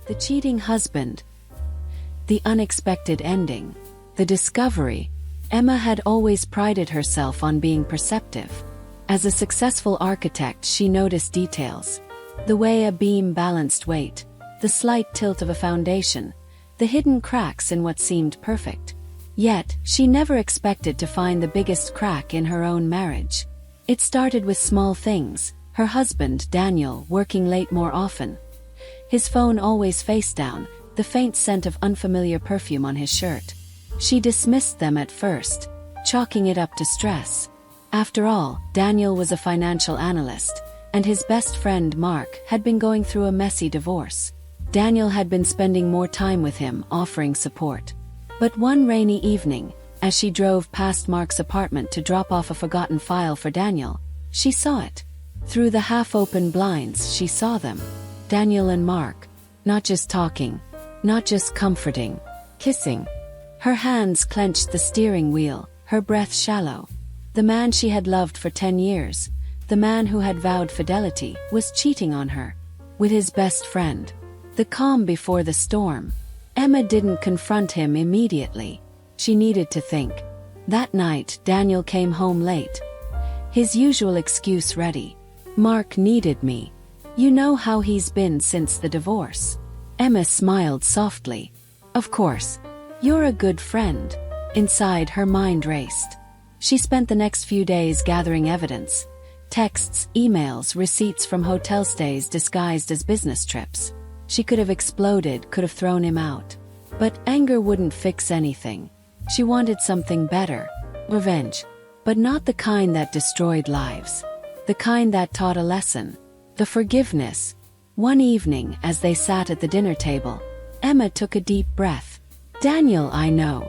The cheating husband. The unexpected ending. The discovery. Emma had always prided herself on being perceptive. As a successful architect, she noticed details. The way a beam balanced weight, the slight tilt of a foundation, the hidden cracks in what seemed perfect. Yet, she never expected to find the biggest crack in her own marriage. It started with small things: her husband, Daniel, working late more often. His phone always face down, the faint scent of unfamiliar perfume on his shirt. She dismissed them at first, chalking it up to stress. After all, Daniel was a financial analyst, and his best friend Mark had been going through a messy divorce. Daniel had been spending more time with him, offering support. But one rainy evening, as she drove past Mark's apartment to drop off a forgotten file for Daniel, she saw it. Through the half-open blinds, she saw them. Daniel and Mark, not just talking, not just comforting, kissing. Her hands clenched the steering wheel, her breath shallow. The man she had loved for 10 years, the man who had vowed fidelity, was cheating on her. With his best friend. The calm before the storm. Emma didn't confront him immediately. She needed to think. That night, Daniel came home late. His usual excuse ready. "Mark needed me. You know how he's been since the divorce." Emma smiled softly. "Of course. You're a good friend." Inside, her mind raced. She spent the next few days gathering evidence. Texts, emails, receipts from hotel stays disguised as business trips. She could have exploded, could have thrown him out. But anger wouldn't fix anything. She wanted something better. Revenge. But not the kind that destroyed lives. The kind that taught a lesson. The forgiveness. One evening, as they sat at the dinner table, Emma took a deep breath. "Daniel, I know."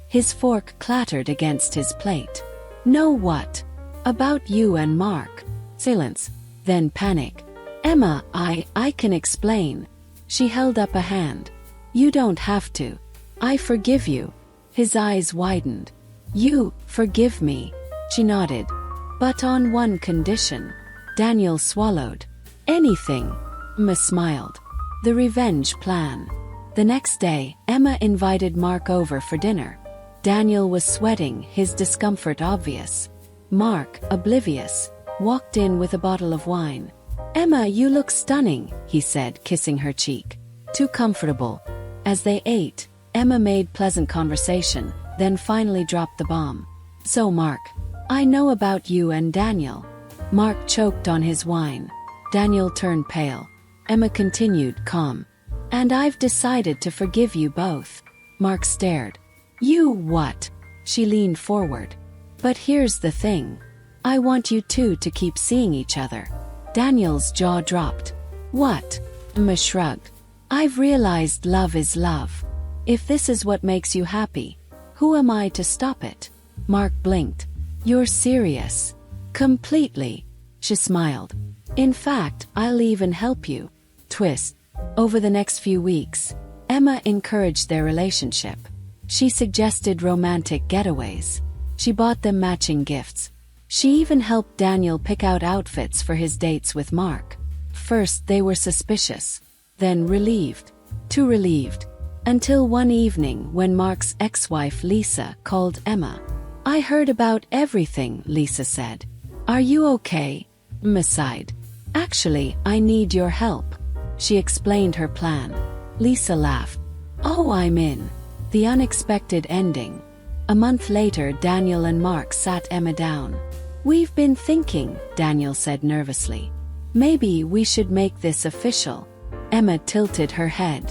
His fork clattered against his plate. "Know what?" "About you and Mark." Silence. Then panic. "Emma, I can explain." She held up a hand. "You don't have to. I forgive you." His eyes widened. "You forgive me?" She nodded. "But on one condition." Daniel swallowed. "Anything." Emma smiled. The revenge plan. The next day, Emma invited Mark over for dinner. Daniel was sweating, his discomfort obvious. Mark, oblivious, walked in with a bottle of wine. "Emma, you look stunning," he said, kissing her cheek. "Too comfortable." As they ate, Emma made pleasant conversation, then finally dropped the bomb. "So Mark, I know about you and Daniel." Mark choked on his wine. Daniel turned pale. Emma continued, calm. "And I've decided to forgive you both." Mark stared. "You what?" She leaned forward. "But here's the thing. I want you two to keep seeing each other." Daniel's jaw dropped. "What?" Emma shrugged. "I've realized love is love. If this is what makes you happy, who am I to stop it?" Mark blinked. "You're serious?" "Completely." She smiled. "In fact, I'll even help you." Twist. Over the next few weeks, Emma encouraged their relationship. She suggested romantic getaways. She bought them matching gifts. She even helped Daniel pick out outfits for his dates with Mark. First they were suspicious, then relieved. Too relieved. Until one evening when Mark's ex-wife Lisa called Emma. "I heard about everything," Lisa said. "Are you okay?" Emma sighed. "Actually, I need your help." She explained her plan. Lisa laughed. "Oh, I'm in." The unexpected ending. A month later, Daniel and Mark sat Emma down. "We've been thinking," Daniel said nervously. "Maybe we should make this official." Emma tilted her head.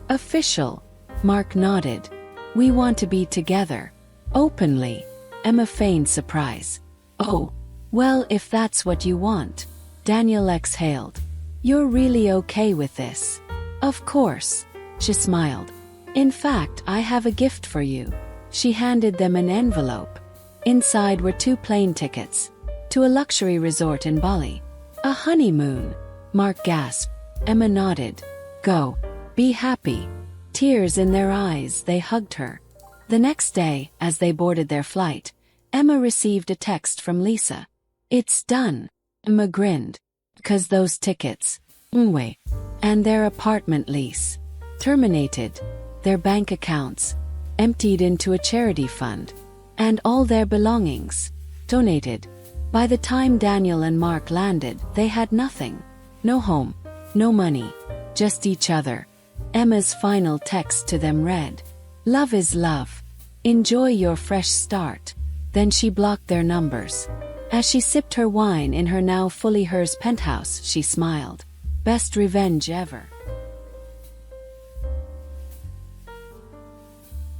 "Official?" Mark nodded. "We want to be together. Openly." Emma feigned surprise. "Oh, well, if that's what you want." Daniel exhaled. "You're really okay with this?" "Of course." She smiled. "In fact, I have a gift for you." She handed them an envelope. Inside were 2 plane tickets. To a luxury resort in Bali. "A honeymoon." Mark gasped. Emma nodded. "Go. Be happy." Tears in their eyes, they hugged her. The next day, as they boarded their flight, Emma received a text from Lisa. "It's done." Emma grinned. "'Cause those tickets." "Wait." And their apartment lease terminated, their bank accounts emptied into a charity fund, and all their belongings donated. By the time Daniel and Mark landed, they had nothing. No home, no money, just each other. Emma's final text to them read, "Love is love. Enjoy your fresh start." Then she blocked their numbers. As she sipped her wine in her now fully hers penthouse, she smiled. Best revenge ever.